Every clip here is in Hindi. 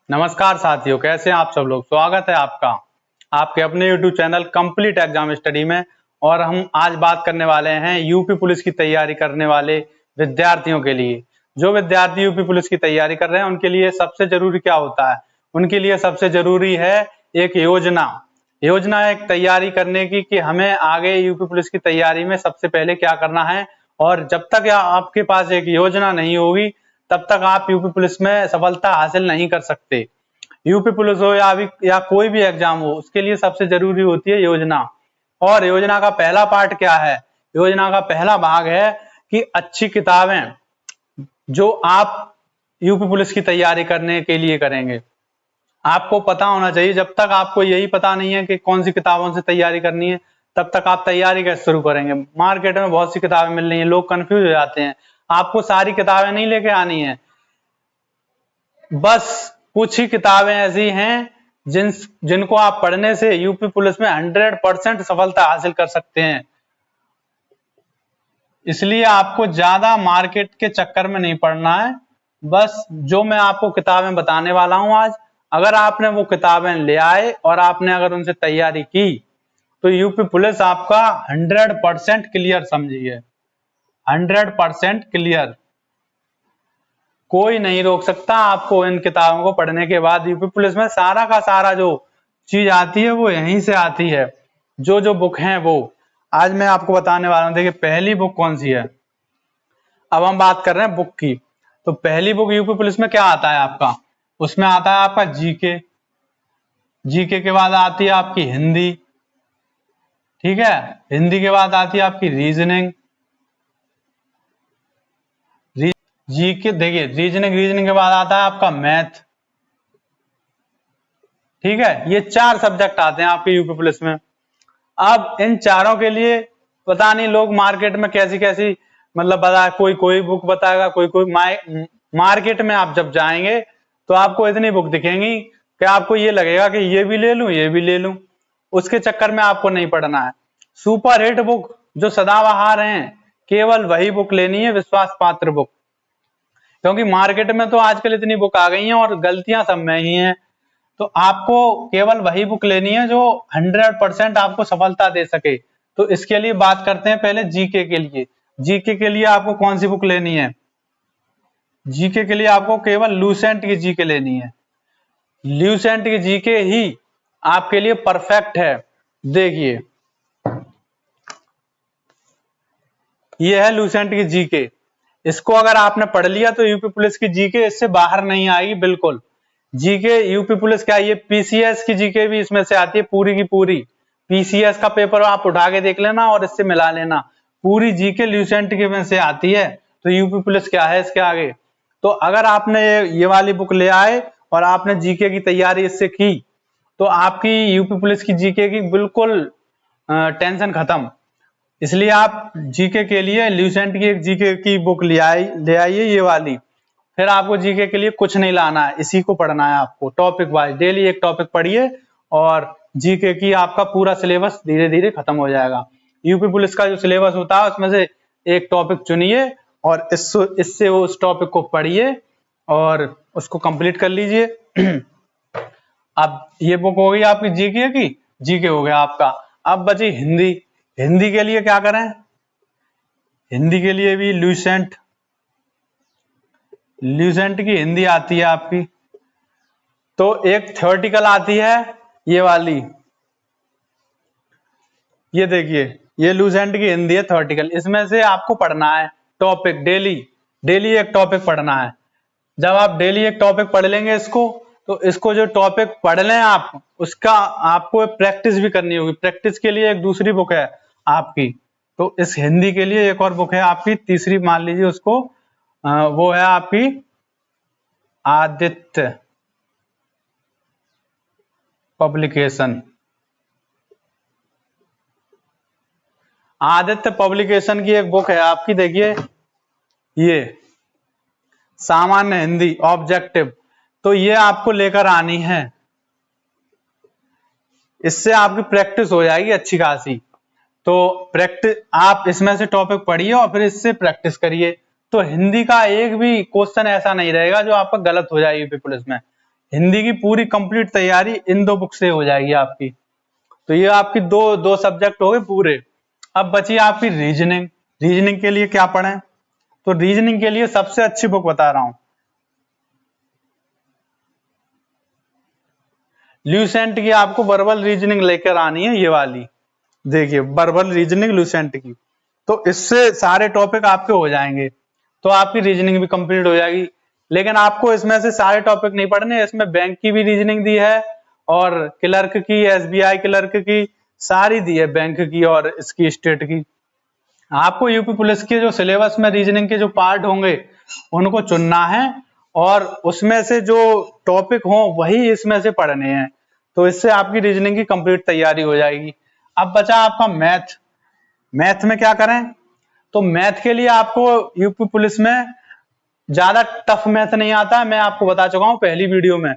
नमस्कार साथियों, कैसे हैं आप सब लोग। स्वागत है आपका आपके अपने YouTube channel complete exam study में। और हम आज बात करने वाले हैं यूपी पुलिस की तैयारी करने वाले विद्यार्थियों के लिए। जो विद्यार्थी यूपी पुलिस की तैयारी कर रहे हैं उनके लिए सबसे जरूरी क्या होता है। उनके लिए सबसे जरूरी है एक योजना एक तैयारी करने की कि हमें आगे यूपी पुलिस की तैयारी में सबसे पहले क्या करना है। और जब तक आपके पास एक योजना नहीं होगी तब तक आप यूपी पुलिस में सफलता हासिल नहीं कर सकते। यूपी पुलिस हो या कोई भी एग्जाम हो, उसके लिए सबसे जरूरी होती है योजना। और योजना का पहला पार्ट क्या है? योजना का पहला भाग है कि अच्छी किताबें जो आप यूपी पुलिस की तैयारी करने के लिए करेंगे। आपको पता होना चाहिए, जब तक आपको यही पता नहीं है कि कौन सी किताबों से तैयारी करनी है तब तक आप तैयारी कैसे शुरू करेंगे। मार्केट में बहुत सी किताबें मिल रही हैं, लोग कंफ्यूज हो जाते हैं। आपको सारी किताबें नहीं लेके आनी है, बस कुछ ही किताबें ऐसी हैं जिनको आप पढ़ने से यूपी पुलिस में 100% सफलता हासिल कर सकते हैं। इसलिए आपको ज्यादा मार्केट के चक्कर में नहीं पड़ना है। बस जो मैं आपको किताबें बताने वाला हूं आज, अगर आपने वो किताबें ले आए और आपने अगर उनसे तैयारी की तो यूपी पुलिस आपका 100% क्लियर, समझिए 100% क्लियर। कोई नहीं रोक सकता आपको। इन किताबों को पढ़ने के बाद यूपी पुलिस में सारा का सारा जो चीज आती है वो यहीं से आती है। जो जो बुक हैं वो आज मैं आपको बताने वाला हूं। देखिए पहली बुक कौन सी है। अब हम बात कर रहे हैं बुक की। तो पहली बुक यूपी पुलिस में क्या आता है आपका, उसमें आता है आपका जीके। जीके के बाद आती है आपकी हिंदी, ठीक है। हिंदी के बाद आती है आपकी रीजनिंग। जीके देखिए रीजनिंग के बाद आता है आपका मैथ, ठीक है। ये 4 सब्जेक्ट आते हैं आपके यूपी पुलिस में। अब इन चारों के लिए पता नहीं लोग मार्केट में कैसी कैसी मतलब बता, कोई कोई बुक बताएगा, कोई कोई मार्केट में आप जब जाएंगे तो आपको इतनी बुक दिखेंगी कि आपको ये लगेगा कि ये भी ले लूं ये भी ले लूं। उसके चक्कर में आपको नहीं पढ़ना है। सुपर हिट बुक जो सदाबहार हैं, केवल वही बुक लेनी है, विश्वास पात्र बुक। क्योंकि मार्केट में तो आजकल इतनी बुक आ गई हैं और गलतियां सब में ही हैं। तो आपको केवल वही बुक लेनी है जो 100% आपको सफलता दे सके। तो इसके लिए बात करते हैं पहले जीके के लिए। जीके के लिए आपको कौन सी बुक लेनी है? जीके के लिए आपको केवल लूसेंट की जीके लेनी है। लूसेंट की जीके ही आपके लिए परफेक्ट है। देखिए ये है लूसेंट की जीके। इसको अगर आपने पढ़ लिया तो यूपी पुलिस की जीके इससे बाहर नहीं आएगी बिल्कुल। जीके यूपी पुलिस क्या, ये पीसीएस की जीके भी इसमें से आती है पूरी की पूरी। पीसीएस का पेपर आप उठा के देख लेना और इससे मिला लेना, पूरी जीके ल्यूसेंट के में से आती है। तो यूपी पुलिस क्या है इसके आगे। तो अगर आपने ये वाली बुक ले आए और आपने जीके की तैयारी इससे की तो आपकी यूपी पुलिस की जीके की बिल्कुल टेंशन खत्म। इसलिए आप जीके के लिए ल्यूसेंट की एक जीके की बुक ले आइए ये वाली। फिर आपको जीके के लिए कुछ नहीं लाना है, इसी को पढ़ना है आपको टॉपिक वाइज। डेली एक टॉपिक पढ़िए और जीके की आपका पूरा सिलेबस धीरे धीरे खत्म हो जाएगा। यूपी पुलिस का जो सिलेबस होता है उसमें से एक टॉपिक चुनिए और इससे वो उस टॉपिक को पढ़िए और उसको कंप्लीट कर लीजिए। अब ये बुक हो गई आपकी जीके की, जीके हो गया आपका। अब बची हिंदी। हिंदी के लिए क्या करें? हिंदी के लिए भी लूसेंट की हिंदी आती है आपकी। तो एक थ्योरेटिकल आती है ये वाली, ये देखिए ये लूसेंट की हिंदी है थ्योरेटिकल। इसमें से आपको पढ़ना है टॉपिक, डेली एक टॉपिक पढ़ना है। जब आप डेली एक टॉपिक पढ़ लेंगे इसको, तो इसको जो टॉपिक पढ़ लें आप, उसका आपको प्रैक्टिस भी करनी होगी। प्रैक्टिस के लिए एक दूसरी बुक है आपकी। तो इस हिंदी के लिए एक और बुक है आपकी, तीसरी मान लीजिए उसको, वो है आपकी आदित्य पब्लिकेशन। आदित्य पब्लिकेशन की एक बुक है आपकी, देखिए ये सामान्य हिंदी ऑब्जेक्टिव। तो ये आपको लेकर आनी है, इससे आपकी प्रैक्टिस हो जाएगी अच्छी खासी। तो प्रैक्टिस आप इसमें से टॉपिक पढ़िए और फिर इससे प्रैक्टिस करिए। तो हिंदी का एक भी क्वेश्चन ऐसा नहीं रहेगा जो आपका गलत हो जाए यूपी पुलिस में। हिंदी की पूरी कंप्लीट तैयारी इन 2 बुक से हो जाएगी आपकी। तो ये आपकी दो सब्जेक्ट हो गए पूरे। अब बची आपकी रीजनिंग। रीजनिंग के लिए क्या पढ़ें? तो रीजनिंग के लिए सबसे अच्छी बुक बता रहा हूं, ल्यूसेंट की आपको वर्बल रीजनिंग लेकर आनी है, ये वाली देखिए, वर्बल रीजनिंग ल्यूसेंट की। तो इससे सारे टॉपिक आपके हो जाएंगे, तो आपकी रीजनिंग भी कंप्लीट हो जाएगी। लेकिन आपको इसमें से सारे टॉपिक नहीं पढ़ने, इसमें बैंक की भी रीजनिंग दी है और क्लर्क की, एसबीआई क्लर्क की सारी दी है, बैंक की और इसकी स्टेट की। आपको यूपी पुलिस के जो सिलेबस में रीजनिंग के जो पार्ट होंगे उनको चुनना है और उसमें से जो टॉपिक हो वही इसमें से पढ़ने हैं, तो इससे आपकी रीजनिंग की कंप्लीट तैयारी हो जाएगी। अब बचा आपका मैथ। मैथ में क्या करें? तो मैथ के लिए आपको यूपी पुलिस में ज्यादा टफ मैथ नहीं आता है, मैं आपको बता चुका हूं पहली वीडियो में,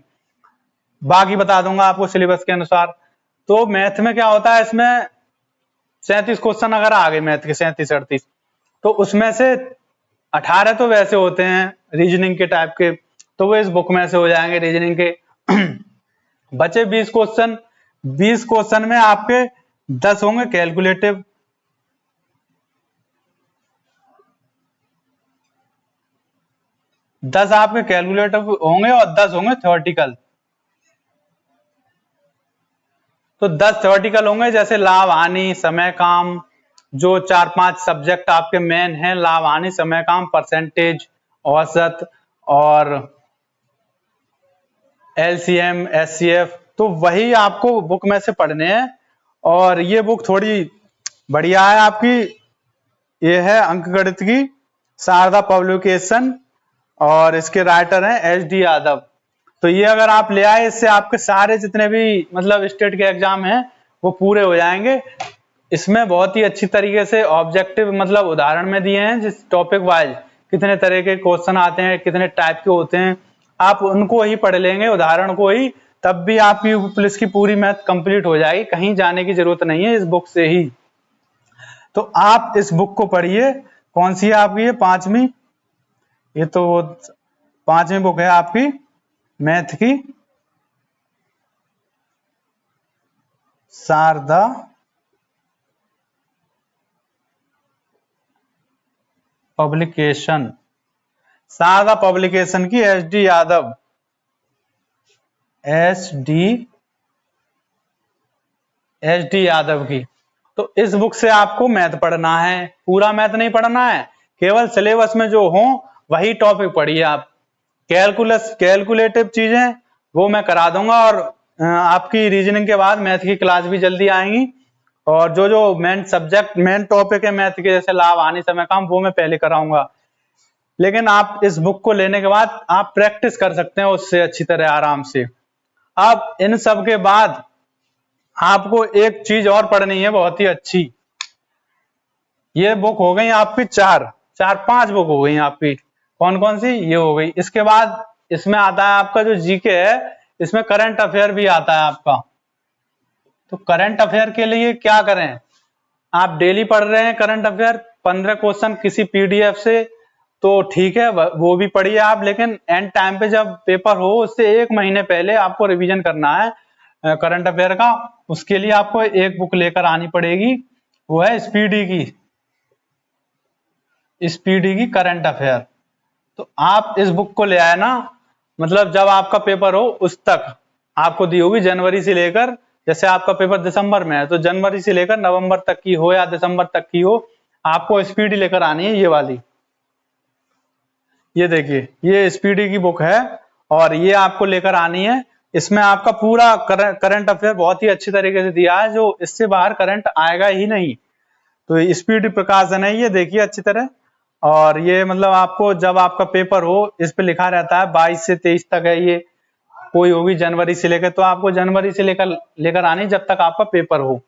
बाकी बता दूंगा आपको सिलेबस के अनुसार। तो मैथ में क्या होता है, इसमें 37 क्वेश्चन अगर आ गए मैथ के, 37-38, तो उसमें से 18 तो वैसे होते हैं रीजनिंग के टाइप के, तो वो इस बुक में से हो जाएंगे रीजनिंग के। बचे 20 क्वेश्चन। 20 क्वेश्चन में आपके 10 होंगे कैलकुलेटिव, 10 आपके कैलकुलेटिव होंगे और 10 होंगे थ्योरेटिकल। तो 10 थ्योरेटिकल होंगे, जैसे लाभ हानि, समय काम, जो 4-5 सब्जेक्ट आपके मेन हैं, लाभ हानि, समय काम, परसेंटेज, औसत और एलसीएम, एचसीएफ, तो वही आपको बुक में से पढ़ने हैं। और ये बुक थोड़ी बढ़िया है आपकी, ये है अंकगणित की शारदा पब्लिकेशन और इसके राइटर हैं एच.डी. यादव। तो ये अगर आप ले आए, इससे आपके सारे जितने भी मतलब स्टेट के एग्जाम हैं वो पूरे हो जाएंगे। इसमें बहुत ही अच्छी तरीके से ऑब्जेक्टिव मतलब उदाहरण में दिए हैं, जिस टॉपिक वाइज कितने तरह के क्वेश्चन आते हैं, कितने टाइप के होते हैं, आप उनको ही पढ़ लेंगे, उदाहरण को ही, तब भी आपकी पुलिस की पूरी मैथ कंप्लीट हो जाएगी, कहीं जाने की जरूरत नहीं है, इस बुक से ही। तो आप इस बुक को पढ़िए। कौन सी है आपकी? ये 5वीं, ये तो 5वीं बुक है आपकी मैथ की, शारदा पब्लिकेशन, शारदा पब्लिकेशन की एच.डी. यादव, एच.डी. यादव की। तो इस बुक से आपको मैथ पढ़ना है, पूरा मैथ नहीं पढ़ना है, केवल सिलेबस में जो हो वही टॉपिक पढ़िए आप। कैलकुलेटिव चीजें वो मैं करा दूंगा और आपकी रीजनिंग के बाद मैथ की क्लास भी जल्दी आएंगी। और जो जो मेन सब्जेक्ट, मेन टॉपिक है मैथ के, जैसे लाभ हानि, समय काम, वो मैं पहले कराऊंगा। लेकिन आप इस बुक को लेने के बाद आप प्रैक्टिस कर सकते हैं उससे अच्छी तरह आराम से। अब इन सब के बाद आपको एक चीज और पढ़नी है बहुत ही अच्छी। ये बुक हो गई आपकी 5 बुक हो गई आपकी। कौन कौन सी? ये हो गई। इसके बाद इसमें आता है आपका जो जीके है, इसमें करंट अफेयर भी आता है आपका। तो करंट अफेयर के लिए क्या करें? आप डेली पढ़ रहे हैं करंट अफेयर, 15 क्वेश्चन किसी पीडीएफ से, तो ठीक है वो भी पढ़िए आप, लेकिन एंड टाइम पे जब पेपर हो उससे 1 महीने पहले आपको रिवीजन करना है करंट अफेयर का। उसके लिए आपको एक बुक लेकर आनी पड़ेगी, वो है स्पीडी की करंट अफेयर। तो आप इस बुक को ले आए ना, मतलब जब आपका पेपर हो उस तक आपको दी होगी, जनवरी से लेकर, जैसे आपका पेपर दिसंबर में है तो जनवरी से लेकर नवंबर तक की हो या दिसंबर तक की हो, आपको स्पीडी लेकर आनी है, ये वाली। ये देखिए, ये स्पीडी की बुक है और ये आपको लेकर आनी है। इसमें आपका पूरा करंट अफेयर बहुत ही अच्छी तरीके से दिया है, जो इससे बाहर करंट आएगा ही नहीं। तो स्पीडी प्रकाशन है, ये देखिए अच्छी तरह। और ये मतलब आपको जब आपका पेपर हो, इस पे लिखा रहता है 22 से 23 तक है, ये कोई होगी जनवरी से लेकर, तो आपको जनवरी से लेकर आनी जब तक आपका पेपर हो।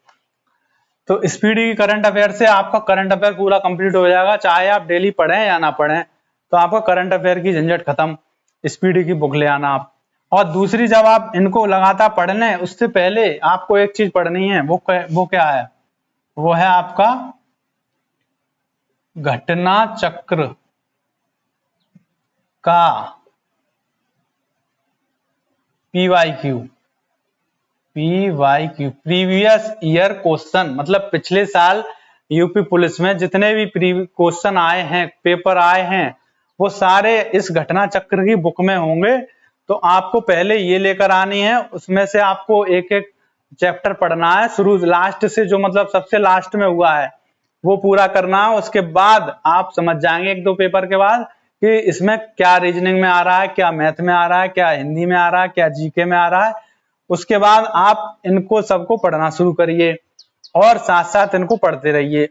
तो स्पीडी की करंट अफेयर से आपका करंट अफेयर पूरा कंप्लीट हो जाएगा, चाहे आप डेली पढ़ें या ना पढ़ें, तो आपका करंट अफेयर की झंझट खत्म। स्पीडी की बुक ले आना आप। और दूसरी, जब आप इनको लगातार पढ़ लें उससे पहले आपको एक चीज पढ़नी है, वो क्या है? वो है आपका घटना चक्र का PYQ, प्रीवियस ईयर क्वेश्चन, मतलब पिछले साल यूपी पुलिस में जितने भी क्वेश्चन आए हैं, पेपर आए हैं, वो सारे इस घटना चक्र की बुक में होंगे। तो आपको पहले ये लेकर आनी है, उसमें से आपको एक एक चैप्टर पढ़ना है, शुरू लास्ट से, जो मतलब सबसे लास्ट में हुआ है वो पूरा करना है। उसके बाद आप समझ जाएंगे एक दो पेपर के बाद कि इसमें क्या रीजनिंग में आ रहा है, क्या मैथ में आ रहा है, क्या हिंदी में आ रहा है, क्या जीके में आ रहा है। उसके बाद आप इनको सबको पढ़ना शुरू करिए और साथ साथ इनको पढ़ते रहिए।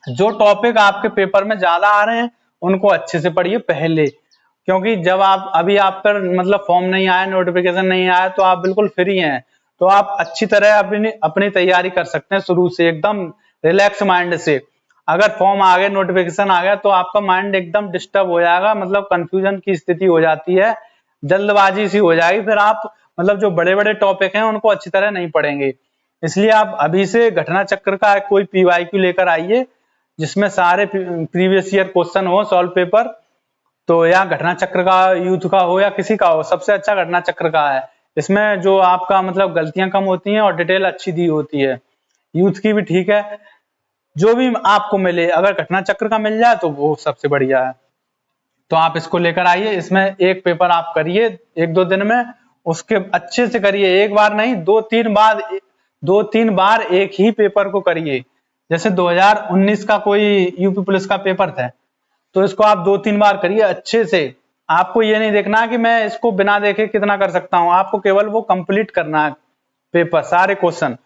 जो टॉपिक आपके पेपर में ज्यादा आ रहे हैं उनको अच्छे से पढ़िए पहले, क्योंकि जब आप अभी आप पर मतलब फॉर्म नहीं आया, नोटिफिकेशन नहीं आया, तो आप बिल्कुल फ्री हैं, तो आप अच्छी तरह अपनी तैयारी कर सकते हैं शुरू से एकदम रिलैक्स माइंड से। अगर फॉर्म आ गए, नोटिफिकेशन आ गया, तो आपका माइंड एकदम डिस्टर्ब हो जाएगा, मतलब कंफ्यूजन की स्थिति हो जाती है, जल्दबाजी सी हो जाएगी, फिर आप मतलब जो बड़े बड़े टॉपिक हैं उनको अच्छी तरह नहीं पढ़ेंगे। इसलिए आप अभी से घटना चक्र का कोई PYQ लेकर आइए जिसमें सारे प्रीवियस ईयर क्वेश्चन हो, सॉल्व पेपर, तो या घटना चक्र का यूथ का हो या किसी का हो, सबसे अच्छा घटना चक्र का है। इसमें जो आपका मतलब गलतियां कम होती हैं और डिटेल अच्छी दी होती है। यूथ की भी ठीक है, जो भी आपको मिले, अगर घटना चक्र का मिल जाए तो वो सबसे बढ़िया है। तो आप इसको लेकर आइए, इसमें एक पेपर आप करिए एक दो दिन में, उसके अच्छे से करिए, एक बार नहीं, दो तीन बार एक ही पेपर को करिए। जैसे 2019 का कोई यूपी पुलिस का पेपर था, तो इसको आप 2-3 बार करिए अच्छे से। आपको ये नहीं देखना कि मैं इसको बिना देखे कितना कर सकता हूं, आपको केवल वो कंप्लीट करना है पेपर, सारे क्वेश्चन,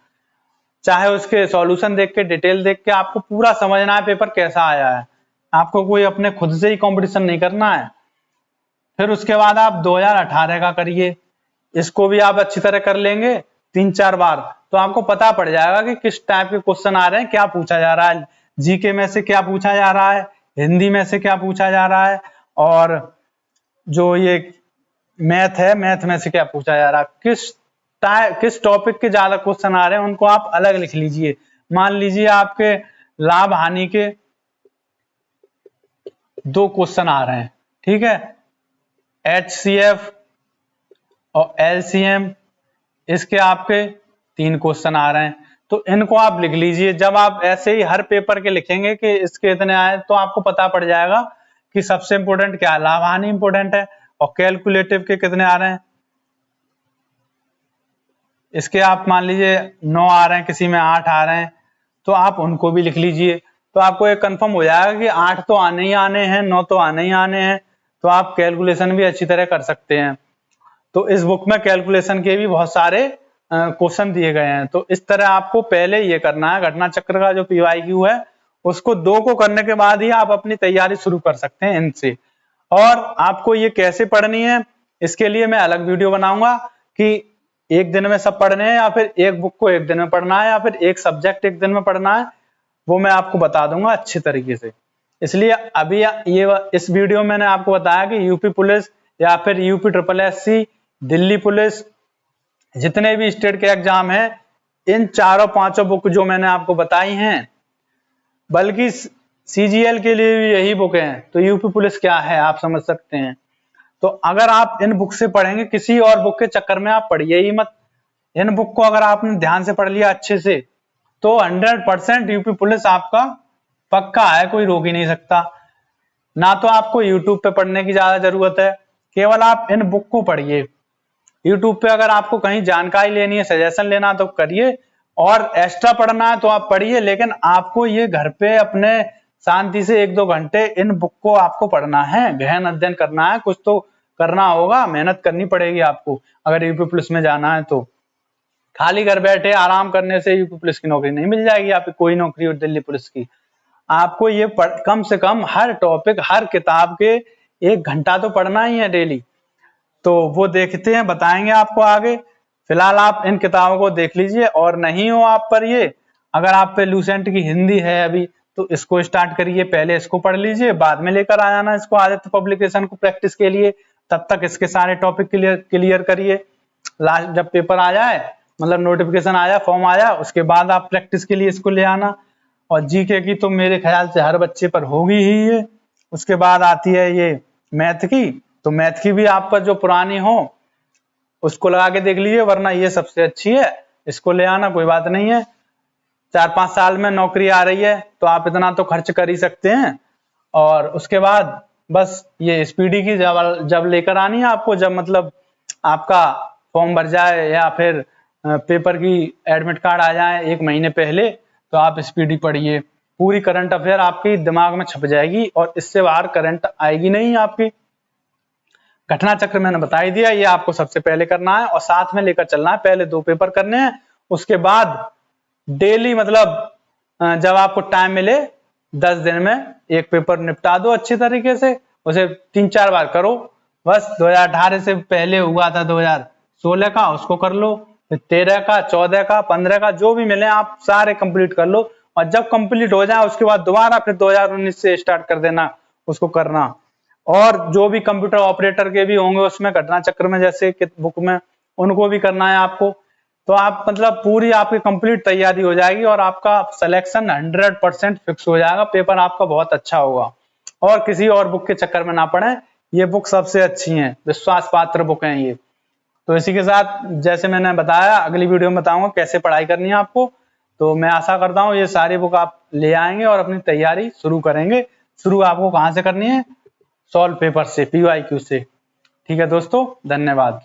चाहे उसके सॉल्यूशन देख के, डिटेल देख के, आपको पूरा समझना है पेपर कैसा आया है। आपको कोई अपने खुद से ही कंपटीशन नहीं करना है। फिर उसके बाद आप 2018 का करिए, इसको भी आप अच्छी तरह कर लेंगे 3-4 बार, तो आपको पता पड़ जाएगा कि किस टाइप के क्वेश्चन आ रहे हैं, क्या पूछा जा रहा है, जीके में से क्या पूछा जा रहा है, हिंदी में से क्या पूछा जा रहा है, और जो ये मैथ है, मैथ में से क्या पूछा जा रहा है, किस टॉपिक के ज्यादा क्वेश्चन आ रहे हैं उनको आप अलग लिख लीजिए। मान लीजिए आपके लाभ हानि के 2 क्वेश्चन आ रहे हैं, ठीक है, HCF और LCM, इसके आपके 3 क्वेश्चन आ रहे हैं, तो इनको आप लिख लीजिए। जब आप ऐसे ही हर पेपर के लिखेंगे कि इसके इतने आए, तो आपको पता पड़ जाएगा कि सबसे इंपोर्टेंट क्या है, लाभ हानि इंपोर्टेंट है, और कैलकुलेटिव के कितने आ रहे हैं, इसके आप मान लीजिए 9 आ रहे हैं, किसी में 8 आ रहे हैं, तो आप उनको भी लिख लीजिए। तो आपको एक कंफर्म हो जाएगा कि 8 तो आने ही आने हैं, 9 तो आने ही आने हैं, तो आप कैलकुलेशन भी अच्छी तरह कर सकते हैं। तो इस बुक में कैलकुलेशन के भी बहुत सारे क्वेश्चन दिए गए हैं। तो इस तरह आपको पहले ये करना है, घटना चक्र का जो PYQ है उसको 2 को करने के बाद ही आप अपनी तैयारी शुरू कर सकते हैं इनसे। और आपको ये कैसे पढ़नी है, इसके लिए मैं अलग वीडियो बनाऊंगा कि एक दिन में सब पढ़ने हैं, या फिर एक बुक को एक दिन में पढ़ना है, या फिर एक सब्जेक्ट एक दिन में पढ़ना है, वो मैं आपको बता दूंगा अच्छे तरीके से। इसलिए अभी ये इस वीडियो में मैंने आपको बताया कि यूपी पुलिस या फिर यूपी SSSC, दिल्ली पुलिस, जितने भी स्टेट के एग्जाम हैं, इन 4-5 बुक जो मैंने आपको बताई हैं, बल्कि CGL के लिए भी यही बुक है, तो यूपी पुलिस क्या है आप समझ सकते हैं। तो अगर आप इन बुक से पढ़ेंगे, किसी और बुक के चक्कर में आप पढ़िए ही मत। इन बुक को अगर आपने ध्यान से पढ़ लिया अच्छे से, तो 100% यूपी पुलिस आपका पक्का है, कोई रोक ही नहीं सकता। ना तो आपको यूट्यूब पे पढ़ने की ज्यादा जरूरत है, केवल आप इन बुक को पढ़िए। यूट्यूब पे अगर आपको कहीं जानकारी लेनी है, सजेशन लेना तो करिए, और एक्स्ट्रा पढ़ना है तो आप पढ़िए, लेकिन आपको ये घर पे अपने शांति से 1-2 घंटे इन बुक को आपको पढ़ना है, गहन अध्ययन करना है, कुछ तो करना होगा, मेहनत करनी पड़ेगी आपको अगर यूपी पुलिस में जाना है। तो खाली घर बैठे आराम करने से यूपी पुलिस की नौकरी नहीं मिल जाएगी, आपकी कोई नौकरी हो दिल्ली पुलिस की। आपको ये कम से कम हर टॉपिक, हर किताब के 1 घंटा तो पढ़ना ही है डेली। तो वो देखते हैं, बताएंगे आपको आगे। फिलहाल आप इन किताबों को देख लीजिए, और नहीं हो आप पर ये, अगर आप पे लूसेंट की हिंदी है अभी, तो इसको स्टार्ट करिए, पहले इसको पढ़ लीजिए, बाद में लेकर आ जाना इसको आदित्य पब्लिकेशन को प्रैक्टिस के लिए। तब तक इसके सारे टॉपिक क्लियर करिए। लास्ट जब पेपर आ जाए, मतलब नोटिफिकेशन आ जाए, फॉर्म आ जाए, उसके बाद आप प्रैक्टिस के लिए इसको ले आना। और जीके की तो मेरे ख्याल से हर बच्चे पर होगी ही ये। उसके बाद आती है ये मैथ की, तो मैथ की भी आप पर जो पुरानी हो उसको लगा के देख लीजिए, वरना ये सबसे अच्छी है, इसको ले आना, कोई बात नहीं है। 4-5 साल में नौकरी आ रही है तो आप इतना तो खर्च कर ही सकते हैं। और उसके बाद बस ये स्पीडी की जब लेकर आनी है आपको, जब मतलब आपका फॉर्म भर जाए या फिर पेपर की एडमिट कार्ड आ जाए 1 महीने पहले, तो आप स्पीडी पढ़िए, पूरी करंट अफेयर आपकी दिमाग में छप जाएगी और इससे बाहर करंट आएगी नहीं आपकी। घटना चक्र मैंने बता ही दिया, ये आपको सबसे पहले करना है और साथ में लेकर चलना है। पहले 2 पेपर करने हैं, उसके बाद डेली मतलब जब आपको टाइम मिले 10 दिन में 1 पेपर निपटा दो अच्छी तरीके से, उसे 3-4 बार करो। बस 2018 से पहले हुआ था 2016 का, उसको कर लो, फिर 13 का, 14 का, 15 का, जो भी मिले आप सारे कंप्लीट कर लो। और जब कंप्लीट हो जाए उसके बाद दोबारा फिर 2019 से स्टार्ट कर देना उसको करना। और जो भी कंप्यूटर ऑपरेटर के भी होंगे उसमें घटना चक्र में, जैसे बुक में, उनको भी करना है आपको। तो आप मतलब पूरी आपकी कंप्लीट तैयारी हो जाएगी और आपका सिलेक्शन 100% फिक्स हो जाएगा, पेपर आपका बहुत अच्छा होगा। और किसी और बुक के चक्कर में ना पड़े, ये बुक सबसे अच्छी है, विश्वास पात्र बुक है ये। तो इसी के साथ जैसे मैंने बताया, अगली वीडियो में बताऊंगा कैसे पढ़ाई करनी है आपको। तो मैं आशा करता हूँ ये सारी बुक आप ले आएंगे और अपनी तैयारी शुरू करेंगे। शुरू आपको कहाँ से करनी है? सॉल्व पेपर से, PYQ से। ठीक है दोस्तों, धन्यवाद।